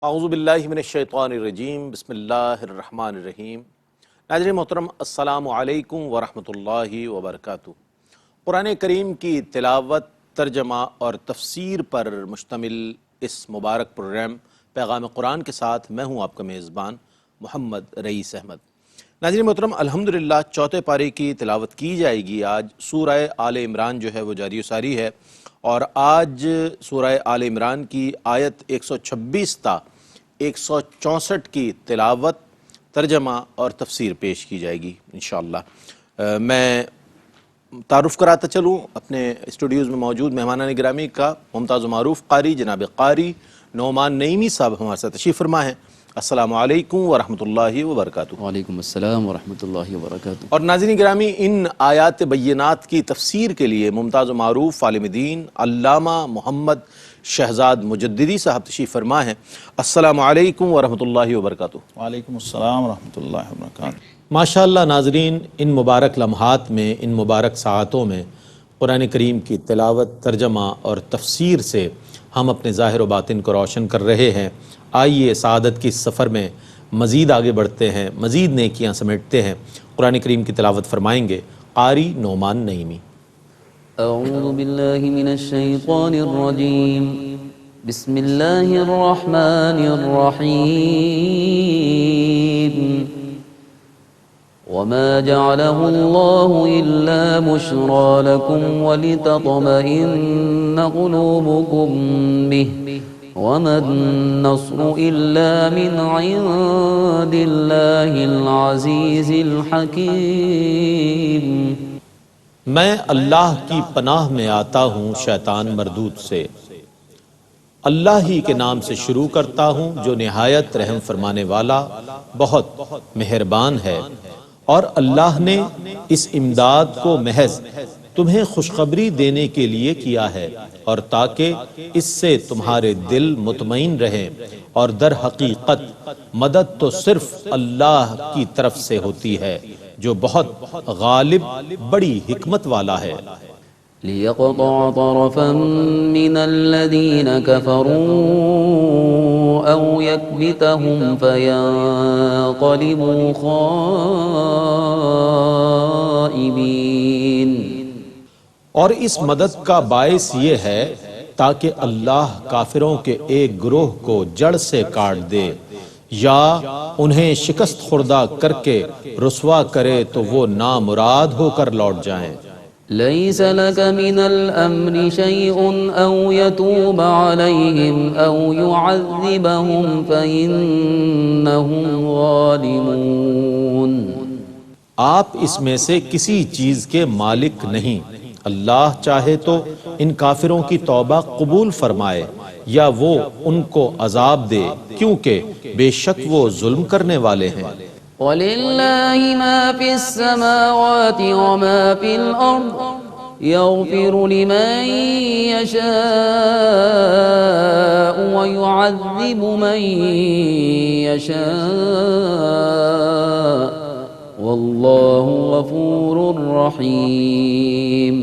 اعوذ باللہ من الشیطان الرجیم بسم اللہ الرحمن الرحیم۔ ناظرین محترم السلام علیکم ورحمۃ اللہ وبرکاتہ۔ قرآن کریم کی تلاوت، ترجمہ اور تفسیر پر مشتمل اس مبارک پروگرام پیغام قرآن کے ساتھ میں ہوں آپ کا میزبان محمد رئیس احمد۔ ناظرین محترم الحمدللہ چوتھے پارے کی تلاوت کی جائے گی۔ آج سورہ آل عمران جو ہے وہ جاری و ساری ہے، اور آج سورہ آل عمران کی آیت 126 تا 164 کی تلاوت، ترجمہ اور تفسیر پیش کی جائے گی انشاءاللہ۔ میں تعارف کراتا چلوں اپنے اسٹوڈیوز میں موجود مہمانان گرامی کا۔ ممتاز و معروف قاری جناب قاری نعمان نعیمی صاحب ہمارے ساتھ تشریف فرما ہے۔ السلام علیکم ورحمۃ اللہ وبرکاتہ۔ وعلیکم السلام ورحمۃ اللہ وبرکاتہ۔ اور ناظرین گرامی، ان آیات بینات کی تفسیر کے لیے ممتاز و معروف عالم دین علامہ محمد شہزاد مجددی صاحب تشریف فرما ہیں۔ السلام علیکم ورحمۃ اللہ وبرکاتہ۔ وعلیکم السلام ورحمۃ اللہ وبرکاتہ۔ ماشاءاللہ ناظرین، ان مبارک لمحات میں، ان مبارک ساعتوں میں قرآن کریم کی تلاوت، ترجمہ اور تفسیر سے ہم اپنے ظاہر و باطن کو روشن کر رہے ہیں۔ آئیے سعادت کی اس سفر میں مزید آگے بڑھتے ہیں، مزید نیکیاں سمیٹتے ہیں۔ قرآن کریم کی تلاوت فرمائیں گے قاری نعمان نعیمی۔ اعوذ باللہ من الشیطان الرجیم، بسم اللہ الرحمن الرحیم۔ وما جعله الله إلا بشرى لكم ولتطمئن قلوبكم به وما النصر إلا من عند الله العزيز الحكيم۔ میں اللہ کی پناہ میں آتا ہوں شیطان مردود سے۔ اللہ ہی کے نام سے شروع کرتا ہوں جو نہایت رحم فرمانے والا، بہت مہربان ہے۔ اور اللہ نے اس امداد کو محض تمہیں خوشخبری دینے کے لیے کیا ہے، اور تاکہ اس سے تمہارے دل مطمئن رہیں، اور در حقیقت مدد تو صرف اللہ کی طرف سے ہوتی ہے جو بہت غالب، بڑی حکمت والا ہے۔ ليقطع طرفا من الذين كفروا أو يكبتهم فينقلبوا خائبين۔ اور اس مدد کا باعث یہ ہے تاکہ اللہ کافروں کے ایک گروہ کو جڑ سے کاٹ دے، یا انہیں شکست خوردہ کر کے رسوا کرے تو وہ نامراد ہو کر لوٹ جائیں۔ ليس لك من الأمر شيء أو يتوب عليهم أو يعذبهم فإنهم ظالمون۔ آپ اس میں سے کسی چیز کے مالک نہیں۔ اللہ چاہے تو ان کافروں کی توبہ قبول فرمائے، یا وہ ان کو عذاب دے، کیونکہ بے شک وہ ظلم کرنے والے ہیں۔ وَلِلَّهِ مَا فِي السَّمَاوَاتِ وَمَا فِي الْأَرْضِ يَغْفِرُ لِمَن يَشَاءُ وَيُعَذِّبُ مَن يَشَاءُ وَاللَّهُ غَفُورٌ رَحِيمٌ۔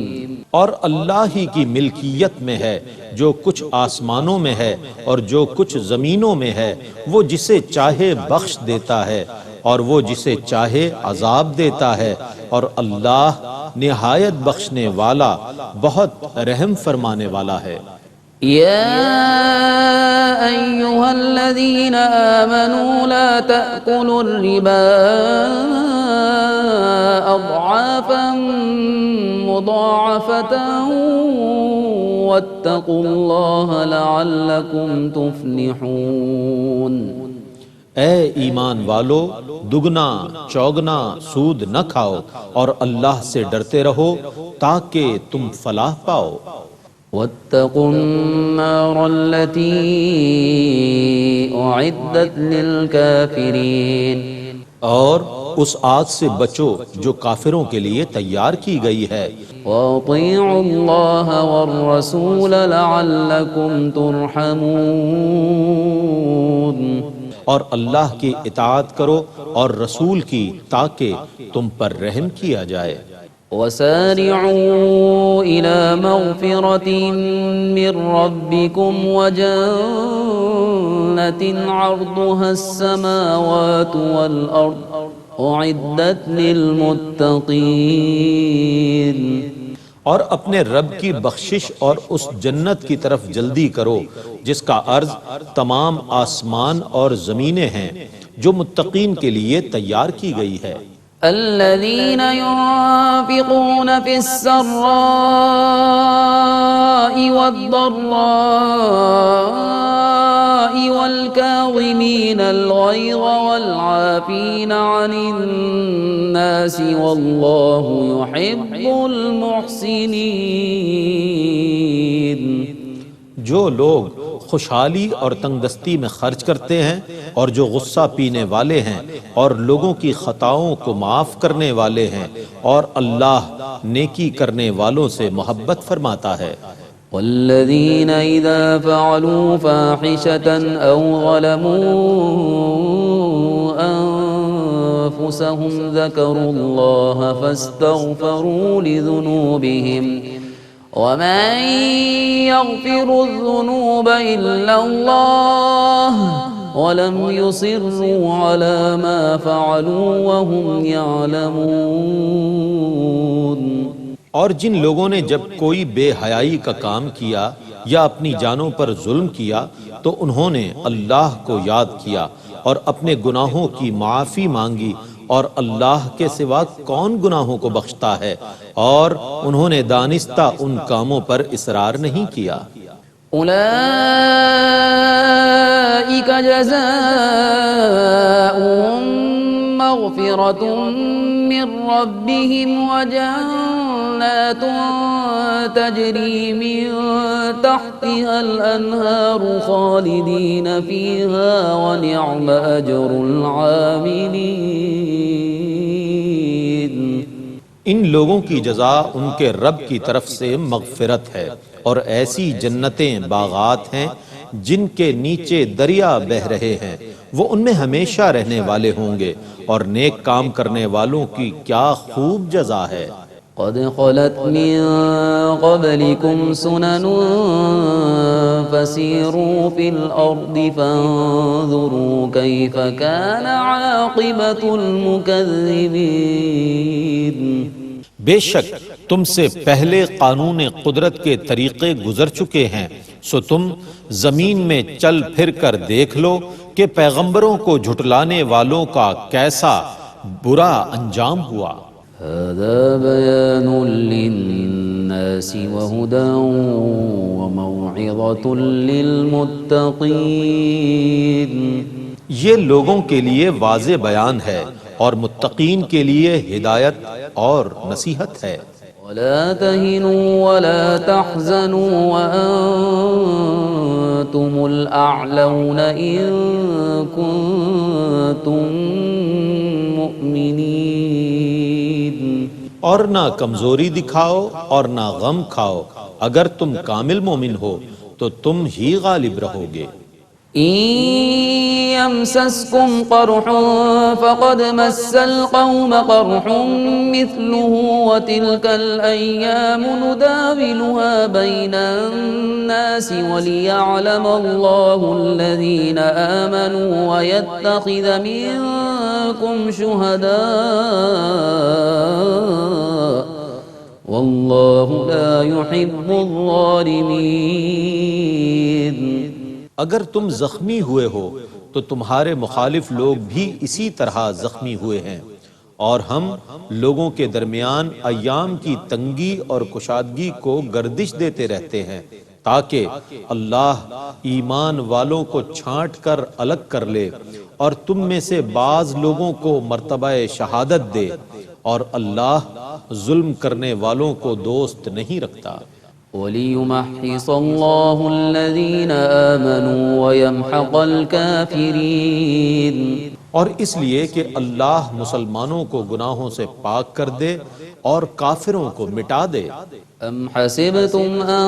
اور اللہ ہی کی ملکیت میں ہے جو کچھ آسمانوں میں ہے اور جو کچھ زمینوں میں ہے۔ وہ جسے چاہے بخش دیتا ہے اور وہ جسے چاہے عذاب دیتا ہے، اور اللہ نہایت بخشنے والا، بہت رحم فرمانے والا ہے۔ يا أيها الذين آمنوا لا تأكلوا الربا أضعافا مضاعفة واتقوا الله لعلكم تفلحون۔ اے ایمان والو، دگنا چوگنا سود نہ کھاؤ، اور اللہ سے ڈرتے رہو تاکہ تم فلاح پاؤ۔ واتقوا النار التي أعدت للكافرين۔ اور اس آگ سے بچو جو کافروں کے لیے تیار کی گئی ہے۔ وَأَطِيعُوا اللَّهَ وَالرَّسُولَ لَعَلَّكُمْ تُرْحَمُونَ۔ اور اللہ کی اطاعت کرو اور رسول کی، تاکہ تم پر رحم کیا جائے۔ وسارعوا إلى مغفرة من ربكم وجنة جنة عرضها السماوات والأرض أعدت للمتقين. اور اپنے رب کی بخشش اور اس جنت کی طرف جلدی کرو جس کا عرض تمام آسمان اور زمینیں ہیں، جو متقین کے لیے تیار کی گئی ہے. الذين ينفقون في السراء والضراء والكاظمين الغيظ والعافين عن الناس والله يحب المحسنين. جو لوگ خوشحالی اور تنگدستی میں خرچ کرتے ہیں اور جو غصہ پینے والے ہیں اور لوگوں کی خطاؤں کو معاف کرنے والے ہیں، اور اللہ نیکی کرنے والوں سے محبت فرماتا ہے. والذين إذا فعلوا فاحشة أو ظلموا أنفسهم ذكروا الله فاستغفروا لذنوبهم ومن يغفر الذنوب إلا الله ولم يصروا على ما فعلوا وهم يعلمون. اور جن لوگوں نے جب کوئی بے حیائی کا کام کیا یا اپنی جانوں پر ظلم کیا تو انہوں نے اللہ کو یاد کیا اور اپنے گناہوں کی معافی مانگی، اور اللہ کے سوا کون گناہوں کو بخشتا ہے، اور انہوں نے دانستہ ان کاموں پر اصرار نہیں کیا. أولئك جزاؤهم مغفرة من ربهم وجنات تجري من تحتها الأنهار خالدين فيها ونعم أجر العاملين. ان لوگوں کی جزا ان کے رب کی طرف سے مغفرت ہے، اور ایسی جنتیں باغات ہیں جن کے نیچے دریا بہہ رہے ہیں، وہ ان میں ہمیشہ رہنے والے ہوں گے، اور نیک کام کرنے والوں کی کیا خوب جزا ہے. قد خلت من قبلكم سنن فسيروا في الأرض فانظروا كيف كان عاقبة المكذبين. بے شک تم سے پہلے قانون قدرت کے طریقے گزر چکے ہیں، سو تم زمین میں چل پھر کر دیکھ لو کہ پیغمبروں کو جھٹلانے والوں کا کیسا برا انجام ہوا. هذا بيان للناس وهدى وموعظة للمتقين. یہ لوگوں کے لیے واضح بیان ہے اور متقین کے لیے ہدایت اور نصیحت ہے. ولا تهنوا ولا تحزنوا وأنتم الأعلون إن كنتم مؤمنين. اور نہ کمزوری دکھاؤ اور نہ غم کھاؤ، اگر تم کامل مومن ہو تو تم ہی غالب رہو گے. إن يمسسكم قرح فقد مس القوم قرح مثله وتلك الأيام نداولها بين الناس وليعلم الله الذين آمنوا ويتخذ منكم شهداء والله لا يحب الظالمين. اگر تم زخمی ہوئے ہو تو تمہارے مخالف لوگ بھی اسی طرح زخمی ہوئے ہیں، اور ہم لوگوں کے درمیان ایام کی تنگی اور کشادگی کو گردش دیتے رہتے ہیں تاکہ اللہ ایمان والوں کو چھانٹ کر الگ کر لے اور تم میں سے بعض لوگوں کو مرتبہ شہادت دے، اور اللہ ظلم کرنے والوں کو دوست نہیں رکھتا. وَلِيُمَحِّصَ اللَّهُ الَّذِينَ آمَنُوا وَيَمْحَقَ الْكَافِرِينَ. اور اس لیے کہ اللہ مسلمانوں کو گناہوں سے پاک کر دے اور کافروں کو مٹا دے. أَمْ حَسِبْتُمْ أَن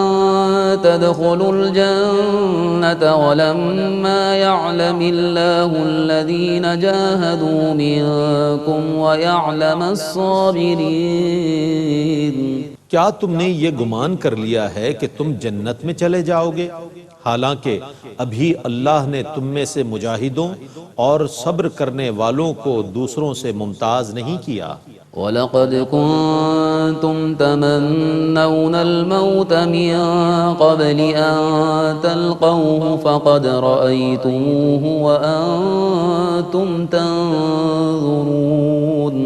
تَدْخُلُوا الْجَنَّةَ وَلَمَّا يَعْلَمِ اللَّهُ الَّذِينَ جَاهَدُوا مِنكُمْ وَيَعْلَمَ الصَّابِرِينَ. کیا تم نے یہ گمان کر لیا ہے کہ تم جنت میں چلے جاؤ گے، حالانکہ ابھی اللہ نے تم میں سے مجاہدوں اور صبر کرنے والوں کو دوسروں سے ممتاز نہیں کیا۔ وَلَقَدْ كُنْتُمْ تَمَنَّوْنَ الْمَوْتَ مِنْ قَبْلِ أَنْ تَلْقَوْهُ فَقَدْ رَأَيْتُمُوهُ وَأَنْتُمْ تَنْظُرُونَ۔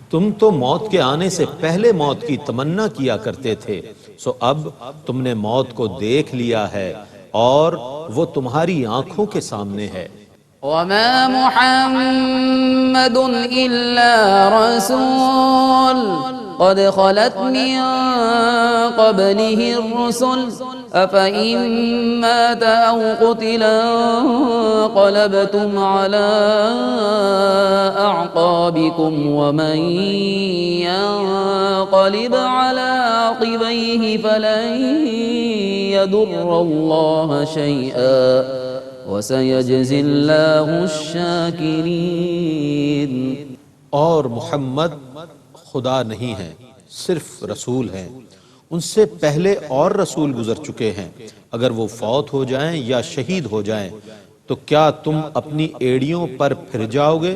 تم تو موت کے آنے سے پہلے موت کی تمنا کیا کرتے تھے، سو اب تم نے موت کو دیکھ لیا ہے اور وہ تمہاری آنکھوں کے سامنے ہے۔ وَمَا مُحَمَّدٌ إِلَّا رَسُولٌ قَدْ خَلَتْ مِن قَبْلِهِ الرُّسُلُ أَفَإِن مَّاتَ أَوْ قُتِلَ انقَلَبْتُمْ عَلَىٰ أَعْقَابِكُمْ وَمَن يَنقَلِبْ عَلَىٰ عَقِبَيْهِ فَلَن يَضُرَّ اللَّهَ شَيْئًا وَسَيَجْزِي اللَّهُ الشَّاكِرِينَ۔ اور محمد خدا نہیں ہیں، صرف رسول ہیں۔ ان سے پہلے اور رسول گزر چکے ہیں، اگر وہ فوت ہو جائیں یا شہید ہو جائیں تو کیا تم اپنی ایڑیوں پر پھر جاؤ گے؟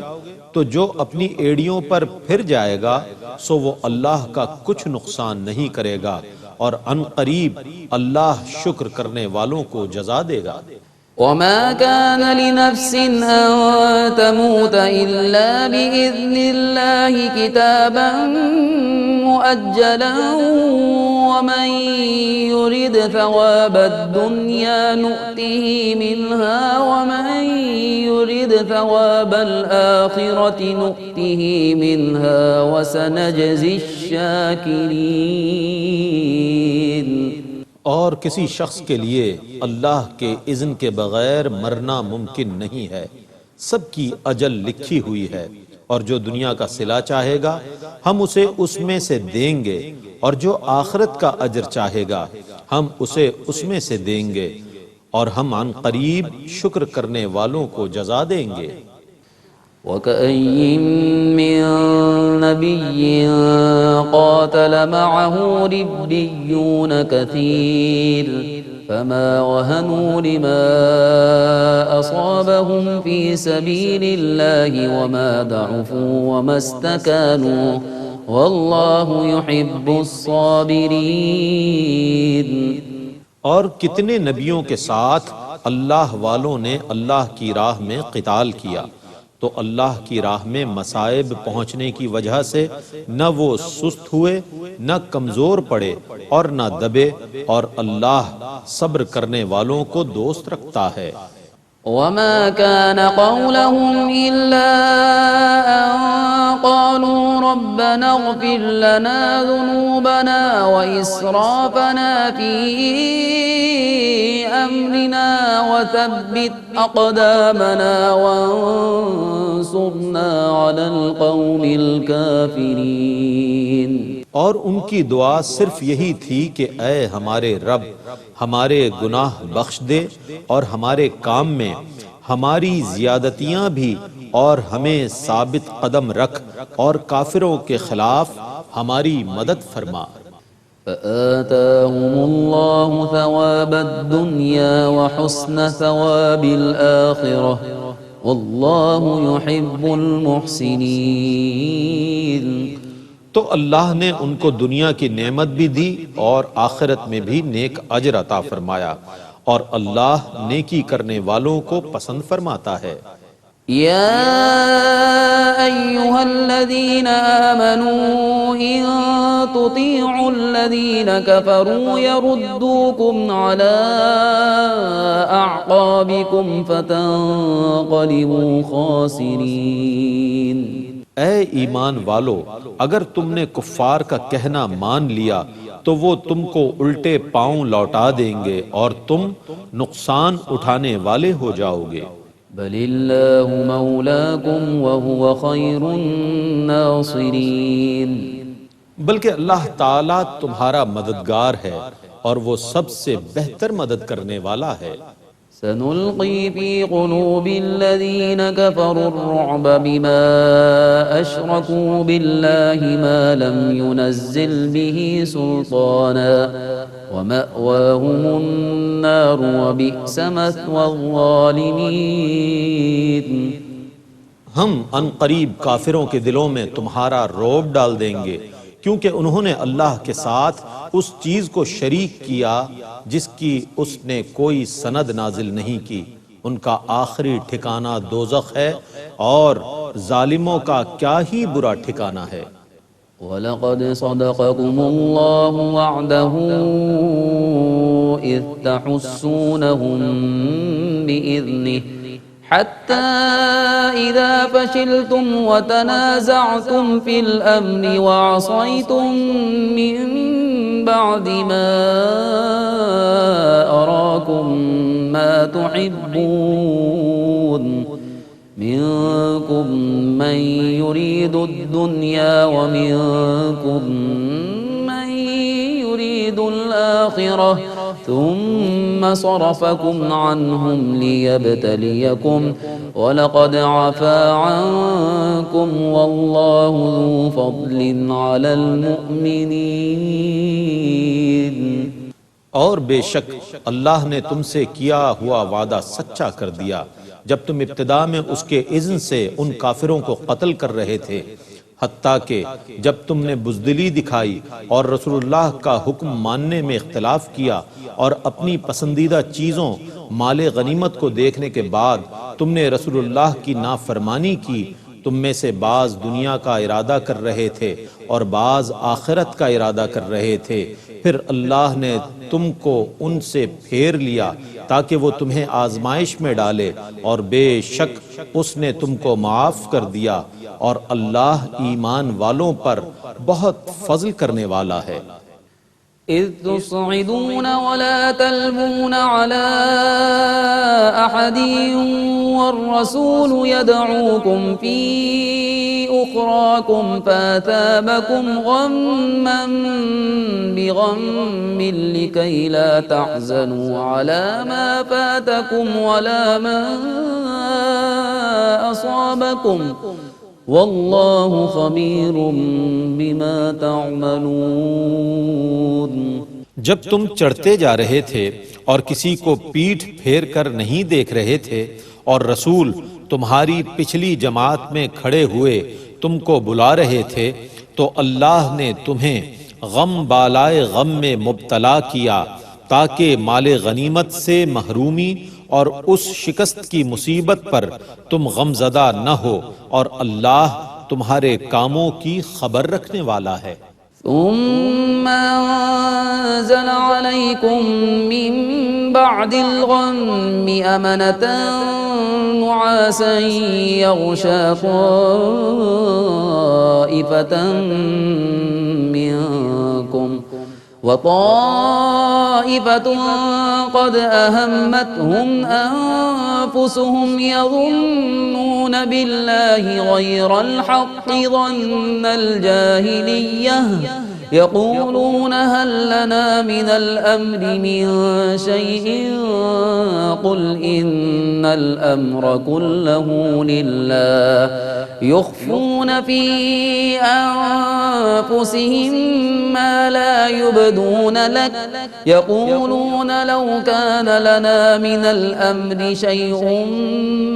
تو جو اپنی ایڑیوں پر پھر جائے گا سو وہ اللہ کا کچھ نقصان نہیں کرے گا، اور عن قریب اللہ شکر کرنے والوں کو جزا دے گا۔ وَمَا كَانَ لِنَفْسٍ أَن تَمُوتَ إِلَّا بِإِذْنِ اللَّهِ كِتَابًا مُؤَجَّلًا وَمَن يُرِدْ ثَوَابَ الدُّنْيَا نُؤْتِهِ مِنْهَا وَمَن يُرِدْ ثَوَابَ الْآخِرَةِ نُؤْتِهِ مِنْهَا وَسَنَجْزِي الشَّاكِرِينَ۔ اور کسی شخص کے لیے اللہ کے اذن کے بغیر مرنا ممکن نہیں ہے، سب کی اجل لکھی ہوئی ہے، اور جو دنیا کا صلہ چاہے گا ہم اسے اس میں سے دیں گے، اور جو آخرت کا اجر چاہے گا ہم اسے اس میں سے دیں گے، اور ہم عن قریب شکر کرنے والوں کو جزا دیں گے۔ وَكَأَيِّن مِّن نَّبِيٍّ قَاتَلَ مَعَهُ رِبِّيُّونَ كَثِيرٌ فَمَا وَهَنُوا لِمَا أَصَابَهُمْ فِي سَبِيلِ اللَّهِ وَمَا ضَعُفُوا وَمَا اسْتَكَانُوا وَاللَّهُ يُحِبُّ الصَّابِرِينَ۔ اور کتنے نبیوں کے ساتھ اللہ والوں نے اللہ کی راہ میں قتال کیا، تو اللہ کی راہ میں مصائب پہنچنے کی وجہ سے نہ وہ سست ہوئے، نہ کمزور پڑے اور نہ دبے، اور اللہ صبر کرنے والوں کو دوست رکھتا ہے۔ وَمَا كَانَ قَوْلَهُمْ إِلَّا أَن قَالُوا رَبَّنَا اغْفِرْ لَنَا ذُنُوبَنَا وَإِسْرَافَنَا فِي أَمْرِنَا وَثَبِّتْ أَقْدَامَنَا وَانصُرْنَا عَلَى الْقَوْمِ الْكَافِرِينَ۔ اور ان کی دعا صرف یہی تھی کہ اے ہمارے رب، ہمارے گناہ بخش دے اور ہمارے کام میں ہماری زیادتیاں بھی، اور ہمیں ثابت قدم رکھ اور کافروں کے خلاف ہماری مدد فرما۔ فآتاهم الله ثواب الدنيا وحسن ثواب الآخرة والله يحب المحسنين۔ تو اللہ نے ان کو دنیا کی نعمت بھی دی اور آخرت میں بھی نیک اجر عطا فرمایا، اور اللہ نیکی کرنے والوں کو پسند فرماتا ہے۔ يا أيها الذين آمنوا إن تطيعوا الذين كفروا يردوكم على أعقابكم فتنقلبوا خاسرين۔ اے ایمان والو، اگر تم نے کفار کا کہنا مان لیا تو وہ تم کو الٹے پاؤں لوٹا دیں گے اور تم نقصان اٹھانے والے ہو جاؤ گے۔ بل اللہ مولاکم وہو خیر الناصرین۔ بلکہ اللہ تعالیٰ تمہارا مددگار ہے اور وہ سب سے بہتر مدد کرنے والا ہے۔ سنلقي في قلوب الذين كفروا الرعب بما أشركوا بالله ما لم ينزل به سلطانا ومأواهم النار وبئس مثوى الظالمين ہم ان قریب کافروں کے دلوں میں تمہارا رعب ڈال دیں گے کیونکہ انہوں نے اللہ کے ساتھ اس چیز کو شریک کیا جس کی اس نے کوئی سند نازل نہیں کی۔ ان کا آخری ٹھکانہ دوزخ ہے اور ظالموں کا کیا ہی برا ٹھکانہ ہے۔ وَلَقَدْ صَدَقَكُمُ اللَّهُ وَعْدَهُ إِذْ تَحُسُّونَهُم بِإِذْنِهِ حَتَّى إِذَا فَشِلْتُمْ وَتَنَازَعْتُمْ فِي الْأَمْرِ وَعَصَيْتُمْ مِنْ بَعْدِ مَا أَرَاكُمْ مَا تُحِبُّونَ مِنْكُمْ مَنْ يُرِيدُ الدُّنْيَا وَمِنْكُمْ مَنْ يُرِيدُ الْآخِرَةَ ثُمَّ صَرَفَكُمْ عَنْهُمْ لِيَبْتَلِيَكُمْ وَلَقَدْ عَفَا عَنْكُمْ وَاللَّهُ ذُو فَضْلٍ عَلَى الْمُؤْمِنِينَ۔ اور بے شک اللہ نے تم سے کیا ہوا وعدہ سچا کر دیا جب تم ابتدا میں اس کے اذن سے ان کافروں کو قتل کر رہے تھے، حتیٰ کہ جب تم نے بزدلی دکھائی اور رسول اللہ کا حکم ماننے میں اختلاف کیا اور اپنی پسندیدہ چیزوں مال غنیمت کو دیکھنے کے بعد تم نے رسول اللہ کی نافرمانی کی۔ تم میں سے بعض دنیا کا ارادہ کر رہے تھے اور بعض آخرت کا ارادہ کر رہے تھے، پھر اللہ نے تم کو ان سے پھیر لیا تاکہ وہ تمہیں آزمائش میں ڈالے، اور بے شک اس نے تم کو معاف کر دیا، اور اللہ ایمان والوں پر بہت فضل کرنے والا ہے۔ إذ تصعدون ولا تلوون على أحد والرسول يدعوكم في أخراكم فأثابكم غما بغم لكي لا تحزنوا على ما فاتكم ولا ما أصابكم واللہ خبیر بما تعملون۔ جب تم چڑھتے جا رہے تھے اور کسی کو پیٹھ پھیر کر نہیں دیکھ رہے تھے اور رسول تمہاری پچھلی جماعت میں کھڑے ہوئے تم کو بلا رہے تھے تو اللہ نے تمہیں غم بالائے غم میں مبتلا کیا تاکہ مال غنیمت سے محرومی اور اس شکست کی مصیبت پر تم غم زدہ نہ ہو، اور اللہ تمہارے کاموں کی خبر رکھنے والا ہے۔ ثم انزل عليكم من بعد الغم أمنة نعاسا يغشى طائفة منكم وطائفة قد أهمتهم أنفسهم يظنون بالله غير الحق ظن الجاهلية يقولون هل لنا من الأمر من شيء قل إن الأمر كله لله يخفون في أنفسهم ما لا يبدون لك يقولون لو كان لنا من الأمر شيء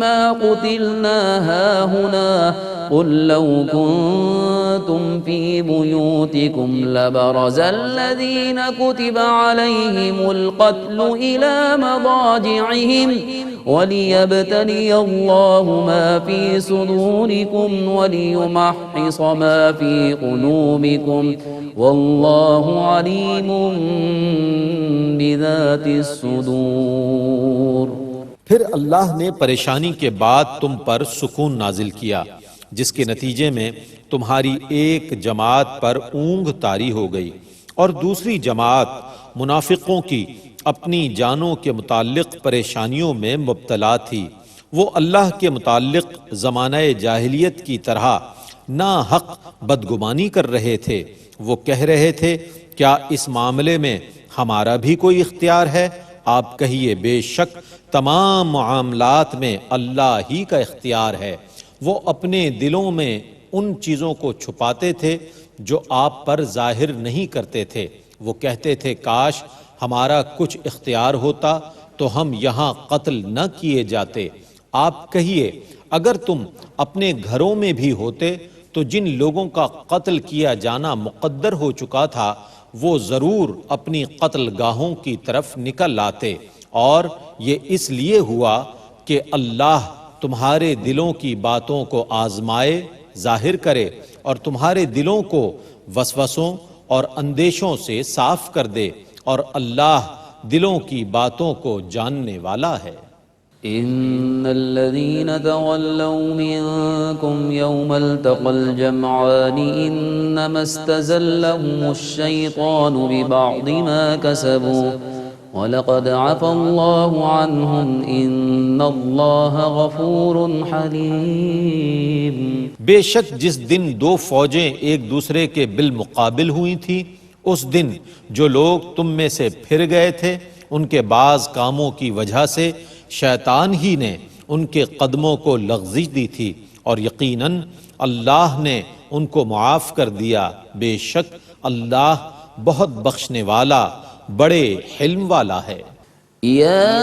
ما قتلنا هاهنا قل لو كنتم في بيوتكم لبرز الذين كتب عليهم القتل إلى مضاجعهم وليبتلي الله ما في صدوركم وليمحص ما في قلوبكم والله عليم بذات الصدور۔ پھر اللہ نے پریشانی کے بعد تم پر سکون نازل کیا جس کے نتیجے میں تمہاری ایک جماعت پر اونگ طاری ہو گئی اور دوسری جماعت منافقوں کی اپنی جانوں کے متعلق پریشانیوں میں مبتلا تھی۔ وہ اللہ کے متعلق زمانہ جاہلیت کی طرح ناحق بدگمانی کر رہے تھے۔ وہ کہہ رہے تھے کیا اس معاملے میں ہمارا بھی کوئی اختیار ہے؟ آپ کہیے بے شک تمام معاملات میں اللہ ہی کا اختیار ہے۔ وہ اپنے دلوں میں ان چیزوں کو چھپاتے تھے جو آپ پر ظاہر نہیں کرتے تھے۔ وہ کہتے تھے کاش ہمارا کچھ اختیار ہوتا تو ہم یہاں قتل نہ کیے جاتے۔ آپ کہیے اگر تم اپنے گھروں میں بھی ہوتے تو جن لوگوں کا قتل کیا جانا مقدر ہو چکا تھا وہ ضرور اپنی قتل گاہوں کی طرف نکل آتے، اور یہ اس لیے ہوا کہ اللہ تمہارے دلوں کی باتوں کو آزمائے، ظاہر کرے، اور تمہارے دلوں کو وسوسوں اور اندیشوں سے صاف کر دے، اور اللہ دلوں کی باتوں کو جاننے والا ہے۔ إن الذين تولوا منكم يوم التقى الجمعان إنما استزلهم الشيطان ببعض ما كسبوا وَلَقَدْ عَفَا اللَّهُ عَنْهُمْ إِنَّ اللَّهَ غَفُورٌ حَلِيمٌ۔ بے شک جس دن دو فوجیں ایک دوسرے کے بالمقابل ہوئی تھی، اس دن جو لوگ تم میں سے پھر گئے تھے ان کے بعض کاموں کی وجہ سے شیطان ہی نے ان کے قدموں کو لغزش دی تھی، اور یقیناً اللہ نے ان کو معاف کر دیا۔ بے شک اللہ بہت بخشنے والا، بڑے حلم والا ہے۔ يا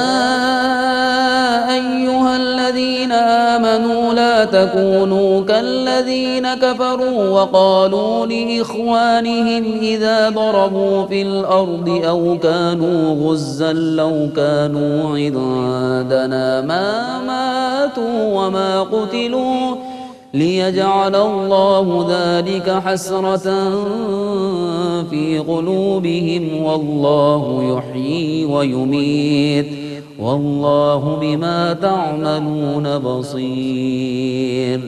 أيها الذين آمنوا لا تكونوا كالذين كفروا وقالوا لإخوانهم إذا ضربوا في الأرض أو كانوا غزا لو كانوا عندنا ما ماتوا وما قتلوا ليجعل الله ذلك حسرة في قلوبهم والله يحيي ويميت والله بما تعملون بصير۔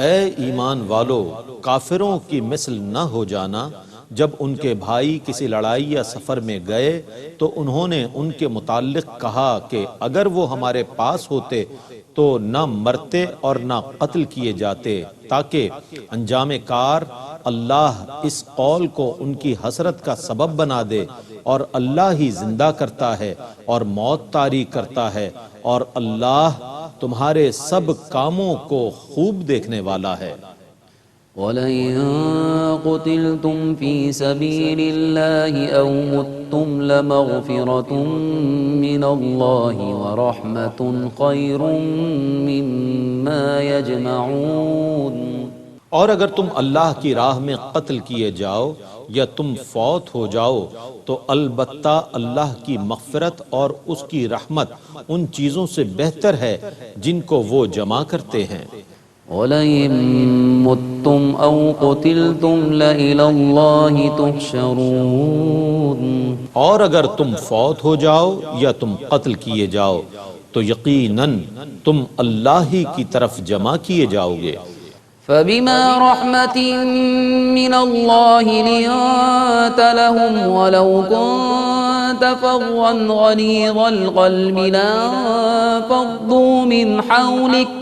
اے ایمان والو، کافروں کی مثل نہ ہو جانا۔ جب ان کے بھائی کسی لڑائی یا سفر میں گئے تو انہوں نے ان کے متعلق کہا کہ اگر وہ ہمارے پاس ہوتے تو نہ مرتے اور نہ قتل کیے جاتے، تاکہ انجام کار اللہ اس قول کو ان کی حسرت کا سبب بنا دے، اور اللہ ہی زندہ کرتا ہے اور موت طاری کرتا ہے، اور اللہ تمہارے سب کاموں کو خوب دیکھنے والا ہے۔ وَلَئِن قُتِلْتُمْ فِي سَبِيلِ اللَّهِ أَوْ مُتُّمْ لَمَغْفِرَةٌ مِّنَ اللَّهِ وَرَحْمَةٌ خَيْرٌ مِّمَّا يَجْمَعُونَ۔ اور اگر تم اللہ کی راہ میں قتل کیے جاؤ یا تم فوت ہو جاؤ تو البتہ اللہ کی مغفرت اور اس کی رحمت ان چیزوں سے بہتر ہے جن کو وہ جمع کرتے ہیں۔ وَلَئِن مُتُّمْ أَوْ قُتِلْتُمْ لَإِلَى اللَّهِ تُحْشَرُونَ۔ اور اگر تم فوت ہو جاؤ یا تم قتل کیے جاؤ تو یقیناً تم اللہ ہی کی طرف جمع کیے جاؤ گے۔ فَبِمَا رَحْمَةٍ مِّنَ اللَّهِ لِنتَ لَهُمْ وَلَوْ كُنتَ فَظًّا غَلِيظَ الْقَلْبِ لَانفَضُّوا مِنْ حَوْلِكَ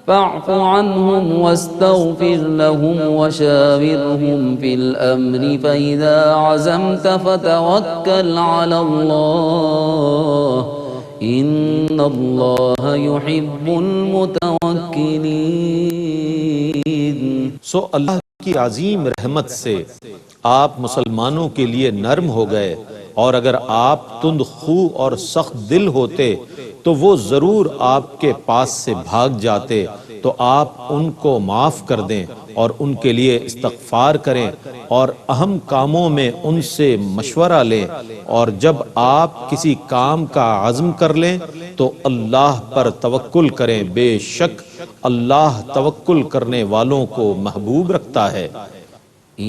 فاعف عنهم واستغفر لهم وشاورهم في الأمر فإذا عزمت فتوكل على الله إن الله يحب المتوكلين۔ سو اللہ کی عظیم رحمت سے آپ مسلمانوں کے لیے نرم ہو گئے، اور اگر آپ تند خو اور سخت دل ہوتے تو وہ ضرور آپ کے پاس سے بھاگ جاتے، تو آپ ان کو معاف کر دیں اور ان کے لیے استغفار کریں، اور اہم کاموں میں ان سے مشورہ لیں، اور جب آپ کسی کام کا عزم کر لیں تو اللہ پر توکل کریں، بے شک اللہ توکل کرنے والوں کو محبوب رکھتا ہے۔ إن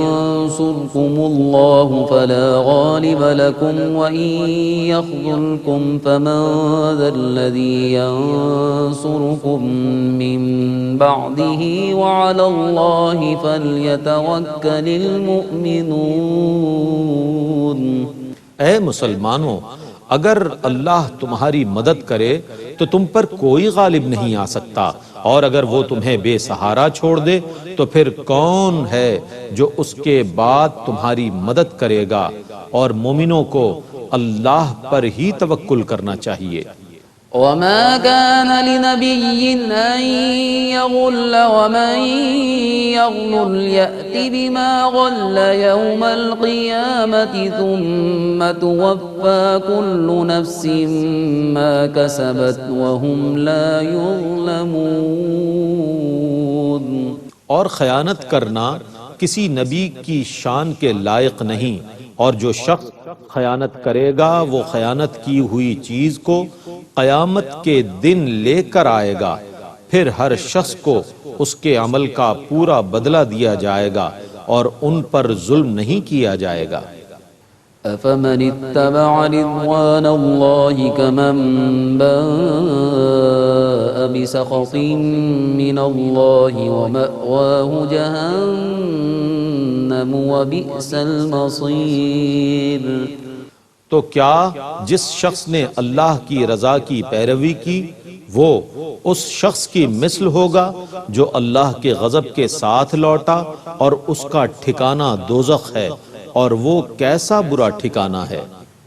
ينصركم الله فلا غالب لكم وإن يخذلكم فمن ذا الذي ينصركم من بعده وعلى الله فليتوكل المؤمنون۔ اے مسلمانوں، اگر اللہ تمہاری مدد کرے تو تم پر کوئی غالب نہیں آ سکتا، اور اگر وہ تمہیں بے سہارا چھوڑ دے تو پھر کون ہے جو اس کے بعد تمہاری مدد کرے گا، اور مومنوں کو اللہ پر ہی توکل کرنا چاہیے۔ وما كان لنبي أن يغل ومن يغل يأت بما غل يوم القيامة ثم توفى كل نفس ما كسبت وهم لا يظلمون۔ اور خیانت کرنا کسی نبی کی شان کے لائق نہیں، اور جو شخص خیانت کرے گا وہ خیانت کی ہوئی چیز کو قیامت کے دن لے کر آئے گا، پھر ہر شخص کو اس کے عمل کا پورا بدلہ دیا جائے گا اور ان پر ظلم نہیں کیا جائے گا۔ أفمن اتبع رضوان الله كمن باء بسخط من الله ومأواه جهنم وبئس المصير۔ تو کیا جس شخص نے اللہ کی رضا کی پیروی کی وہ اس شخص کی مثل ہوگا جو اللہ کے غضب کے ساتھ لوٹا، اور اس کا ٹھکانہ دوزخ ہے، اور وہ کیسا برا ٹھکانہ ہے۔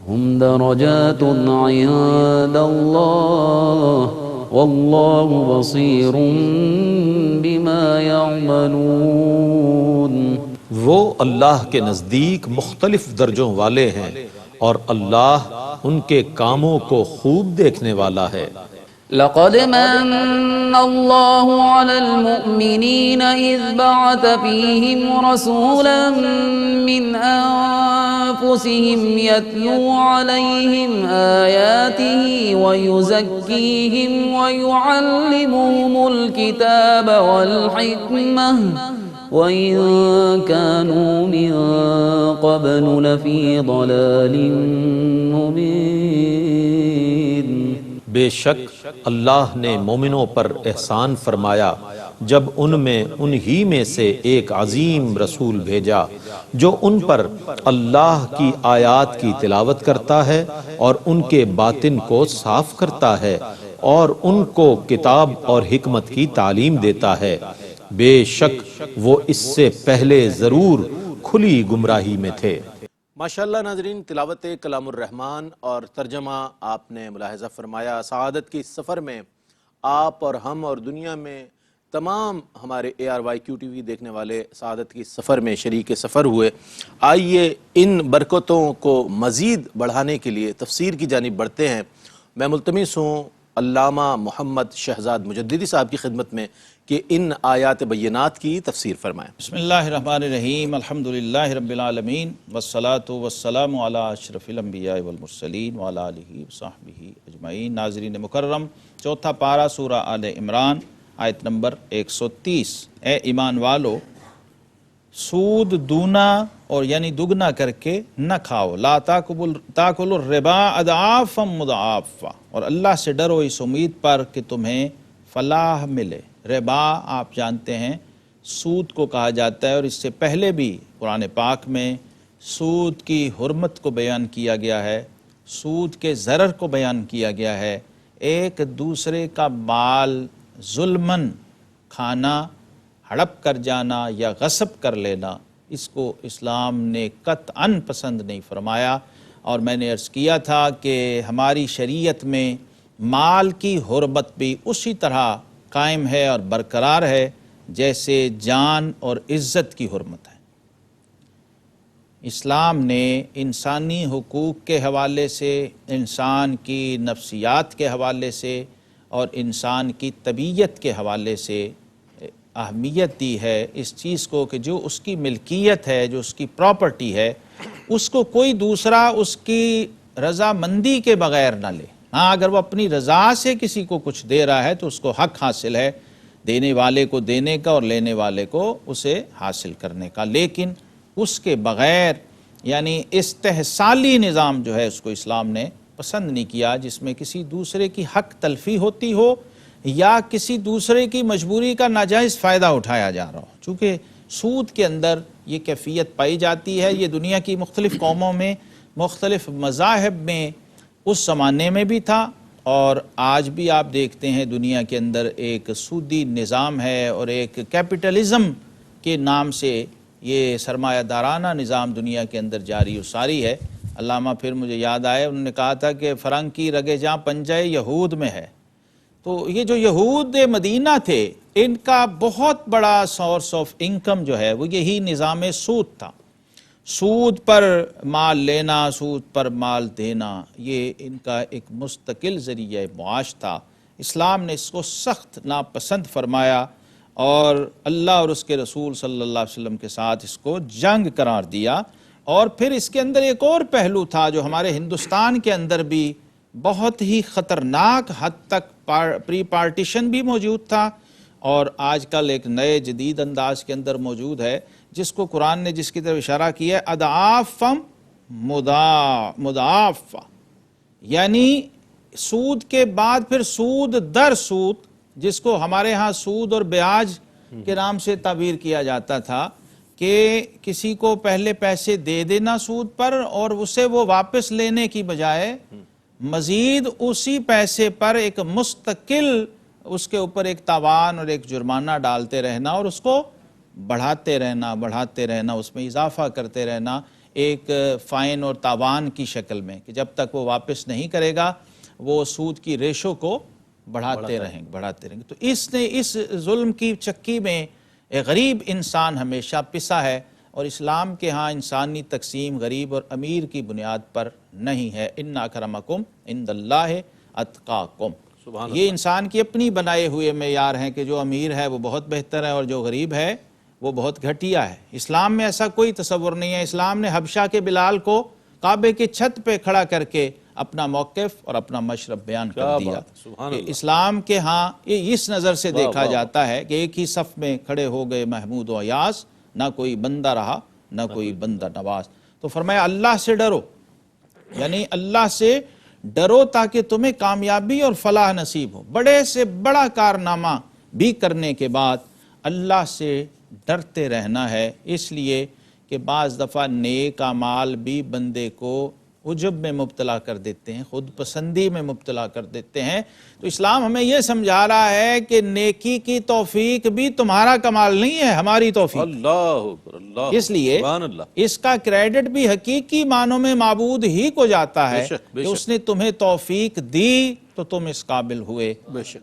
هم درجات عند الله والله بصير بما يعملون۔ وہ اللہ کے نزدیک مختلف درجوں والے ہیں، اور اللہ ان کے کاموں کو خوب دیکھنے والا ہے۔ لقد من الله على المؤمنين إذ بعث فيهم رسولا من أنفسهم يتلو عليهم آياته ويزكيهم ويعلمهم الكتاب والحكمة وإن كانوا من قبل لفي ضلال مبين۔ بے شک اللہ نے مومنوں پر احسان فرمایا جب ان میں انہی میں سے ایک عظیم رسول بھیجا جو ان پر اللہ کی آیات کی تلاوت کرتا ہے اور ان کے باطن کو صاف کرتا ہے اور ان کو کتاب اور حکمت کی تعلیم دیتا ہے، بے شک وہ اس سے پہلے ضرور کھلی گمراہی میں تھے۔ ماشاءاللہ ناظرین، تلاوت کلام الرحمن اور ترجمہ آپ نے ملاحظہ فرمایا۔ سعادت کی سفر میں آپ اور ہم اور دنیا میں تمام ہمارے ARYQ-TV دیکھنے والے سعادت کی سفر میں شریک سفر ہوئے۔ آئیے ان برکتوں کو مزید بڑھانے کے لیے تفسیر کی جانب بڑھتے ہیں۔ میں ملتمس ہوں علامہ محمد شہزاد مجددی صاحب کی خدمت میں کہ ان آیات بینات کی تفسیر فرمائیں۔ بسم اللہ الرحمن الرحیم، الحمدللہ رب العالمین، والصلاة والسلام علی اشرف الانبیاء والمرسلین وعلی آلہ وصحبہ اجمعین۔ ناظرین مکرم، چوتھا پارہ سورہ آل عمران، آیت نمبر 130۔ اے ایمان والو، سود دونا اور یعنی دگنا کر کے نہ کھاؤ، لا تاکلوا الربا اضعافا مضاعفا، اور اللہ سے ڈرو اس امید پر کہ تمہیں فلاح ملے۔ ربا آپ جانتے ہیں سود کو کہا جاتا ہے، اور اس سے پہلے بھی قرآن پاک میں سود کی حرمت کو بیان کیا گیا ہے، سود کے ضرر کو بیان کیا گیا ہے۔ ایک دوسرے کا مال ظلماً کھانا، ہڑپ کر جانا یا غصب کر لینا، اس کو اسلام نے قطعاً پسند نہیں فرمایا۔ اور میں نے عرض کیا تھا کہ ہماری شریعت میں مال کی حرمت بھی اسی طرح قائم ہے اور برقرار ہے جیسے جان اور عزت کی حرمت ہے۔ اسلام نے انسانی حقوق کے حوالے سے، انسان کی نفسیات کے حوالے سے اور انسان کی طبیعت کے حوالے سے اہمیت دی ہے اس چیز کو کہ جو اس کی ملکیت ہے، جو اس کی پراپرٹی ہے، اس کو کوئی دوسرا اس کی رضامندی کے بغیر نہ لے۔ ہاں، اگر وہ اپنی رضا سے کسی کو کچھ دے رہا ہے تو اس کو حق حاصل ہے دینے والے کو دینے کا اور لینے والے کو اسے حاصل کرنے کا، لیکن اس کے بغیر یعنی استحصالی نظام جو ہے اس کو اسلام نے پسند نہیں کیا، جس میں کسی دوسرے کی حق تلفی ہوتی ہو یا کسی دوسرے کی مجبوری کا ناجائز فائدہ اٹھایا جا رہا ہو۔ چونکہ سود کے اندر یہ کیفیت پائی جاتی ہے، یہ دنیا کی مختلف قوموں میں، مختلف مذاہب میں اس زمانے میں بھی تھا، اور آج بھی آپ دیکھتے ہیں دنیا کے اندر ایک سودی نظام ہے، اور ایک کیپٹلزم کے نام سے یہ سرمایہ دارانہ نظام دنیا کے اندر جاری و ساری ہے۔ علامہ پھر مجھے یاد آئے، انہوں نے کہا تھا کہ فرنگ کی رگے جاں پنجہ یہود میں ہے. تو یہ جو یہود مدینہ تھے، ان کا بہت بڑا سورس آف انکم جو ہے وہ یہی نظام سود تھا. سود پر مال لینا، سود پر مال دینا، یہ ان کا ایک مستقل ذریعہ معاش تھا. اسلام نے اس کو سخت ناپسند فرمایا اور اللہ اور اس کے رسول صلی اللہ علیہ وسلم کے ساتھ اس کو جنگ قرار دیا. اور پھر اس کے اندر ایک اور پہلو تھا جو ہمارے ہندوستان کے اندر بھی بہت ہی خطرناک حد تک پری پارٹیشن بھی موجود تھا، اور آج کل ایک نئے جدید انداز کے اندر موجود ہے، جس کو قرآن نے جس کی طرف اشارہ کیا ہے اضعافم مضاعفہ، یعنی سود کے بعد پھر سود در سود، جس کو ہمارے ہاں سود اور بیاج کے نام سے تعبیر کیا جاتا تھا کہ کسی کو پہلے پیسے دے دینا سود پر اور اسے وہ واپس لینے کی بجائے مزید اسی پیسے پر ایک مستقل اس کے اوپر ایک تاوان اور ایک جرمانہ ڈالتے رہنا اور اس کو بڑھاتے رہنا، اس میں اضافہ کرتے رہنا ایک فائن اور تاوان کی شکل میں، کہ جب تک وہ واپس نہیں کرے گا وہ سود کی ریشو کو بڑھاتے رہیں گے. تو اس نے اس ظلم کی چکی میں ایک غریب انسان ہمیشہ پسا ہے، اور اسلام کے ہاں انسانی تقسیم غریب اور امیر کی بنیاد پر نہیں ہے. ان اکرمکم عند اللہ اتقاکم. یہ انسان کی اپنی بنائے ہوئے معیار ہیں کہ جو امیر ہے وہ بہت بہتر ہے اور جو غریب ہے وہ بہت گھٹیا ہے. اسلام میں ایسا کوئی تصور نہیں ہے. اسلام نے حبشہ کے بلال کو کعبے کی چھت پہ کھڑا کر کے اپنا موقف اور اپنا مشرب بیان کر دیا. اسلام کے ہاں یہ اس نظر سے دیکھا جاتا ہے کہ ایک ہی صف میں کھڑے ہو گئے محمود و ایاز، نہ کوئی بندہ رہا نہ کوئی بندہ نواز. تو فرمایا اللہ سے ڈرو، یعنی اللہ سے ڈرو تاکہ تمہیں کامیابی اور فلاح نصیب ہو. بڑے سے بڑا کارنامہ بھی کرنے کے بعد اللہ سے ڈرتے رہنا ہے، اس لیے کہ بعض دفعہ نیک اعمال بھی بندے کو عجب میں مبتلا کر دیتے ہیں، خود پسندی میں مبتلا کر دیتے ہیں. تو اسلام ہمیں یہ سمجھا رہا ہے کہ نیکی کی توفیق بھی تمہارا کمال نہیں ہے، ہماری توفیق. اللہ اس لیے اس کا کریڈٹ بھی حقیقی معنوں میں معبود ہی کو جاتا ہے کہ اس نے تمہیں توفیق دی تو تم اس قابل ہوئے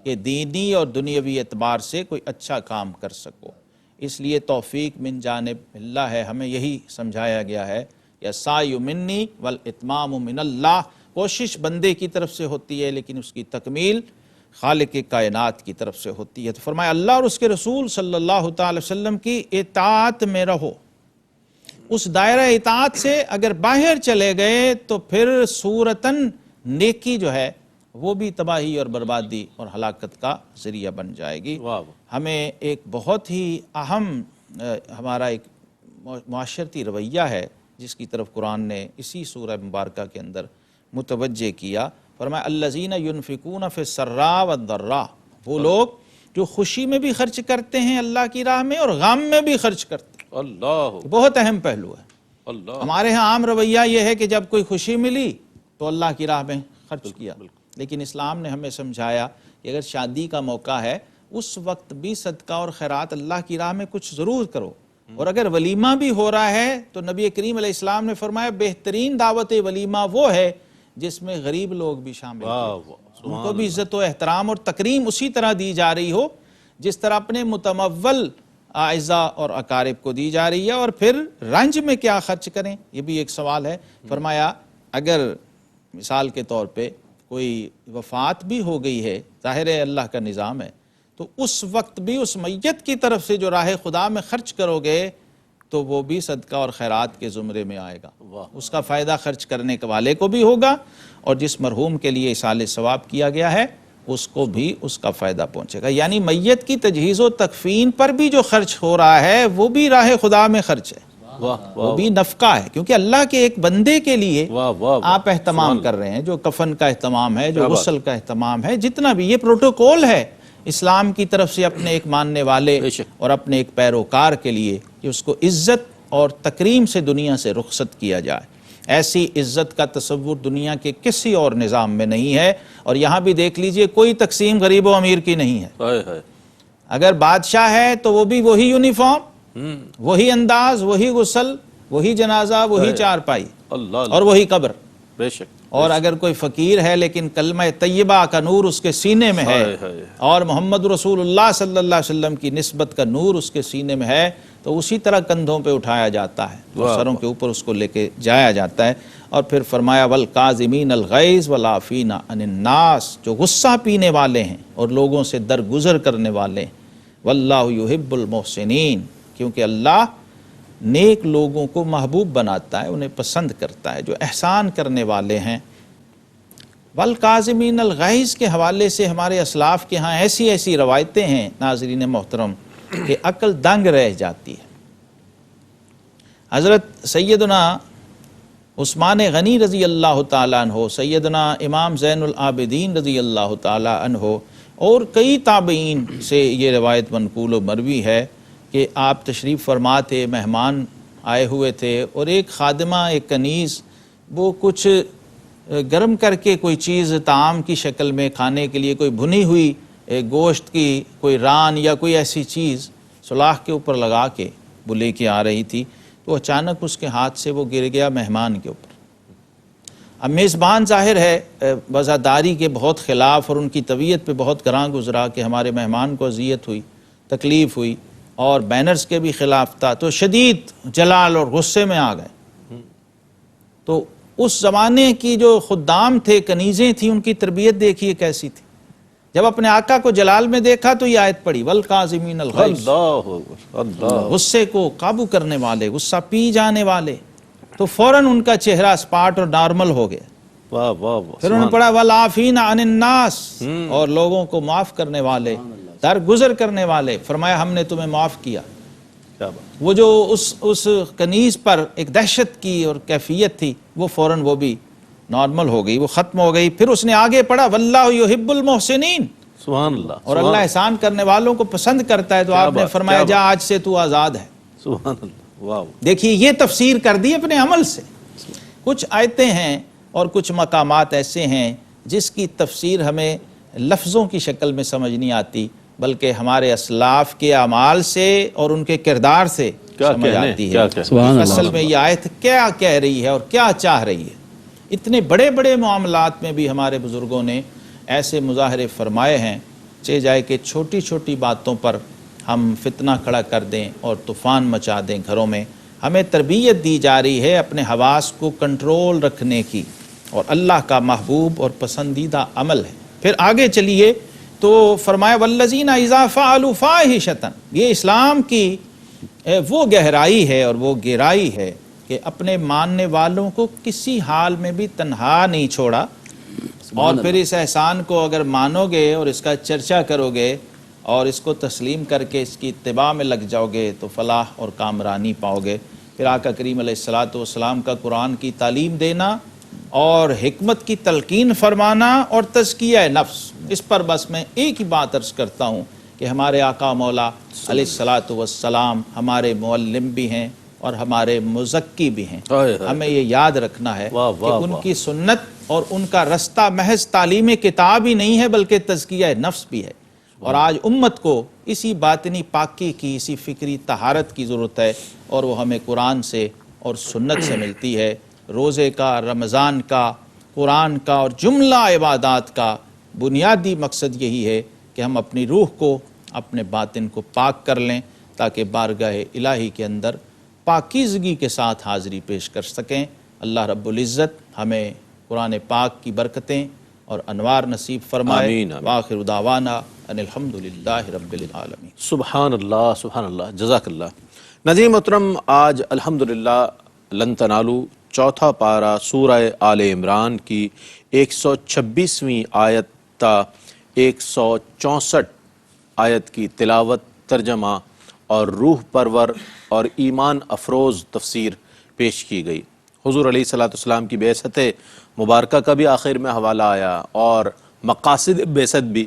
کہ دینی اور دنیاوی اعتبار سے کوئی اچھا کام کر سکو. اس لیے توفیق من جانب اللہ ہے. ہمیں یہی سمجھایا گیا ہے کہ السعی منی والاتمام من اللہ. کوشش بندے کی طرف سے ہوتی ہے لیکن اس کی تکمیل خالق کائنات کی طرف سے ہوتی ہے. تو فرمایا اللہ اور اس کے رسول صلی اللہ تعالی وسلم کی اطاعت میں رہو. اس دائرہ اطاعت سے اگر باہر چلے گئے تو پھر صورتاً نیکی جو ہے وہ بھی تباہی اور بربادی اور ہلاکت کا ذریعہ بن جائے گی. ہمیں ایک بہت ہی اہم ہمارا ایک معاشرتی رویہ ہے جس کی طرف قرآن نے اسی سورہ مبارکہ کے اندر متوجہ کیا. فرمایا الذین ینفقون فی السراء والضراء، وہ لوگ جو خوشی میں بھی خرچ کرتے ہیں اللہ کی راہ میں اور غم میں بھی خرچ کرتے ہیں. اللہ بہت اہم پہلو ہے. ہمارے ہاں عام رویہ یہ ہے کہ جب کوئی خوشی ملی تو اللہ کی راہ میں خرچ کیا، لیکن اسلام نے ہمیں سمجھایا کہ اگر شادی کا موقع ہے اس وقت بھی صدقہ اور خیرات اللہ کی راہ میں کچھ ضرور کرو. اور اگر ولیمہ بھی ہو رہا ہے تو نبی کریم علیہ السلام نے فرمایا بہترین دعوت ولیمہ وہ ہے جس میں غریب لوگ بھی شامل ہیں، ان کو بھی عزت و احترام اور تکریم اسی طرح دی جا رہی ہو جس طرح اپنے متمول اعزاء اور اقارب کو دی جا رہی ہے. اور پھر رنج میں کیا خرچ کریں، یہ بھی ایک سوال ہے. فرمایا اگر مثال کے طور پہ کوئی وفات بھی ہو گئی ہے، ظاہر ہے اللہ کا نظام ہے، تو اس وقت بھی اس میت کی طرف سے جو راہ خدا میں خرچ کرو گے تو وہ بھی صدقہ اور خیرات کے زمرے میں آئے گا. اس کا فائدہ خرچ کرنے کے والے کو بھی ہوگا اور جس مرحوم کے لیے ایصال ثواب کیا گیا ہے اس کو بھی اس کا فائدہ پہنچے گا. یعنی میت کی تجہیز و تکفین پر بھی جو خرچ ہو رہا ہے وہ بھی راہ خدا میں خرچ ہے، وہ بھی نفقہ ہے، کیونکہ اللہ کے ایک بندے کے لیے آپ اہتمام کر رہے ہیں. جو کفن کا اہتمام ہے، جو غسل کا اہتمام ہے، جتنا بھی یہ پروٹوکول ہے اسلام کی طرف سے اپنے ایک ماننے والے اور اپنے ایک پیروکار کے لیے کہ اس کو عزت اور تکریم سے دنیا سے رخصت کیا جائے. ایسی عزت کا تصور دنیا کے کسی اور نظام میں نہیں ہے. اور یہاں بھی دیکھ لیجئے کوئی تقسیم غریب و امیر کی نہیں ہے. اگر بادشاہ ہے تو وہ بھی وہی یونیفارم، وہی انداز، وہی غسل، وہی جنازہ، وہی چارپائی. اللہ اور وہی قبر. بے شک. اور اگر کوئی فقیر ہے لیکن کلمہ طیبہ کا نور اس کے سینے میں ہے اور محمد رسول اللہ صلی اللہ علیہ وسلم کی نسبت کا نور اس کے سینے میں ہے تو اسی طرح کندھوں پہ اٹھایا جاتا ہے اور سروں کے اوپر اس کو لے کے جایا جاتا ہے. اور پھر فرمایا والکاظمین الغیظ والعافین عن الناس, جو غصہ پینے والے ہیں اور لوگوں سے درگزر کرنے والے ہیں. واللہ یحب المحسنین, کیونکہ اللہ نیک لوگوں کو محبوب بناتا ہے, انہیں پسند کرتا ہے جو احسان کرنے والے ہیں. والکاظمین الغیظ کے حوالے سے ہمارے اسلاف کے ہاں ایسی ایسی روایتیں ہیں ناظرین محترم کہ عقل دنگ رہ جاتی ہے. حضرت سیدنا عثمان غنی رضی اللہ تعالیٰ عنہ, سیدنا امام زین العابدین رضی اللہ تعالیٰ عنہ اور کئی تابعین سے یہ روایت منقول و مروی ہے کہ آپ تشریف فرما تھے, مہمان آئے ہوئے تھے اور ایک خادمہ, ایک کنیز, وہ کچھ گرم کر کے کوئی چیز طعام کی شکل میں کھانے کے لیے کوئی بھنی ہوئی گوشت کی کوئی ران یا کوئی ایسی چیز سلاخ کے اوپر لگا کے وہ لے کے آ رہی تھی, تو اچانک اس کے ہاتھ سے وہ گر گیا مہمان کے اوپر. اب میزبان ظاہر ہے وزاداری کے بہت خلاف اور ان کی طبیعت پہ بہت گراں گزرا کہ ہمارے مہمان کو اذیت ہوئی, تکلیف ہوئی, اور بینرز کے بھی خلاف تھا, تو شدید جلال اور غصے میں آ گئے. تو اس زمانے کی جو خدام تھے, کنیزیں تھیں, ان کی تربیت دیکھیے کیسی تھی. جب اپنے آقا کو جلال میں دیکھا تو یہ آیت پڑھی والکاظمین الغیظ, غصے کو قابو کرنے والے, غصہ پی جانے والے. تو فوراً ان کا چہرہ اسپاٹ اور نارمل ہو گیا. واہ واہ. پھر انہوں نے پڑھا والعافین عن الناس, اور لوگوں کو معاف کرنے والے, درگزر کرنے والے. فرمایا ہم نے تمہیں معاف کیا. وہ جو اس کنیز پر ایک دہشت کی اور کیفیت تھی وہ فوراً وہ بھی نارمل ہو گئی, وہ ختم ہو گئی. پھر اس نے آگے پڑھا واللہ یحب المحسنین, سبحان اللہ. اور اللہ احسان کرنے والوں کو پسند کرتا ہے. تو آپ نے فرمایا جا آج سے تو آزاد ہے. سبحان اللہ. واہ. دیکھیے یہ تفسیر کر دی اپنے عمل سے. کچھ آیتیں ہیں اور کچھ مقامات ایسے ہیں جس کی تفسیر ہمیں لفظوں کی شکل میں سمجھ نہیں آتی بلکہ ہمارے اسلاف کے اعمال سے اور ان کے کردار سے سمجھ آتی ہے. اصل میں یہ آیت کیا کہہ رہی ہے اور کیا چاہ رہی ہے. اتنے بڑے بڑے معاملات میں بھی ہمارے بزرگوں نے ایسے مظاہرے فرمائے ہیں, چاہے جائے کہ چھوٹی چھوٹی باتوں پر ہم فتنہ کھڑا کر دیں اور طوفان مچا دیں گھروں میں. ہمیں تربیت دی جا رہی ہے اپنے حواس کو کنٹرول رکھنے کی, اور اللہ کا محبوب اور پسندیدہ عمل ہے. پھر آگے چلیے تو فرمایا والذین اذا فعلوا فاحشۃ, یہ اسلام کی وہ گہرائی ہے اور وہ گہرائی ہے کہ اپنے ماننے والوں کو کسی حال میں بھی تنہا نہیں چھوڑا. اور پھر اس احسان کو اگر مانو گے اور اس کا چرچا کرو گے اور اس کو تسلیم کر کے اس کی اتباع میں لگ جاؤ گے تو فلاح اور کامرانی پاؤ گے. پھر آقا کریم علیہ الصلاۃ والسلام کا قرآن کی تعلیم دینا اور حکمت کی تلقین فرمانا اور تزکیہ نفس, اس پر بس میں ایک ہی بات عرض کرتا ہوں کہ ہمارے آقا مولا علیہ الصلاۃ والسلام ہمارے معلم بھی ہیں اور ہمارے مزکی بھی ہیں. ہمیں یہ یاد رکھنا ہے کہ ان کی سنت اور ان کا رستہ محض تعلیم کتاب ہی نہیں ہے بلکہ تزکیہ نفس بھی ہے. اور آج امت کو اسی باطنی پاکی کی, اسی فکری طہارت کی ضرورت ہے, اور وہ ہمیں قرآن سے اور سنت سے ملتی ہے. روزے کا, رمضان کا, قرآن کا اور جملہ عبادات کا بنیادی مقصد یہی ہے کہ ہم اپنی روح کو, اپنے باطن کو پاک کر لیں تاکہ بارگاہ الہی کے اندر پاکیزگی کے ساتھ حاضری پیش کر سکیں. اللہ رب العزت ہمیں قرآن پاک کی برکتیں اور انوار نصیب فرمائے. آمین. وآخر دعوانا ان الحمدللہ رب العالمین. سبحان اللہ, سبحان اللہ, جزاک اللہ. ناظرین محترم, آج الحمدللہ لن تنالو چوتھا پارہ سورہ آل عمران کی 126ویں آیت تا 164 آیت کی تلاوت, ترجمہ اور روح پرور اور ایمان افروز تفسیر پیش کی گئی. حضور علیہ الصلوۃ والسلام کی بعثت مبارکہ کا بھی آخر میں حوالہ آیا اور مقاصد بعثت بھی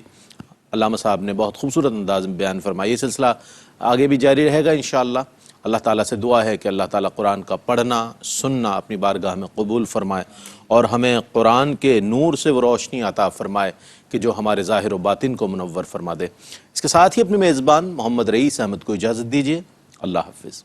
علامہ صاحب نے بہت خوبصورت انداز میں بیان فرمایا. یہ سلسلہ آگے بھی جاری رہے گا انشاءاللہ. اللہ تعالیٰ سے دعا ہے کہ اللہ تعالیٰ قرآن کا پڑھنا سننا اپنی بارگاہ میں قبول فرمائے اور ہمیں قرآن کے نور سے وہ روشنی عطا فرمائے کہ جو ہمارے ظاہر و باطن کو منور فرما دے. اس کے ساتھ ہی اپنے میزبان محمد رئیس احمد کو اجازت دیجیے. اللہ حافظ.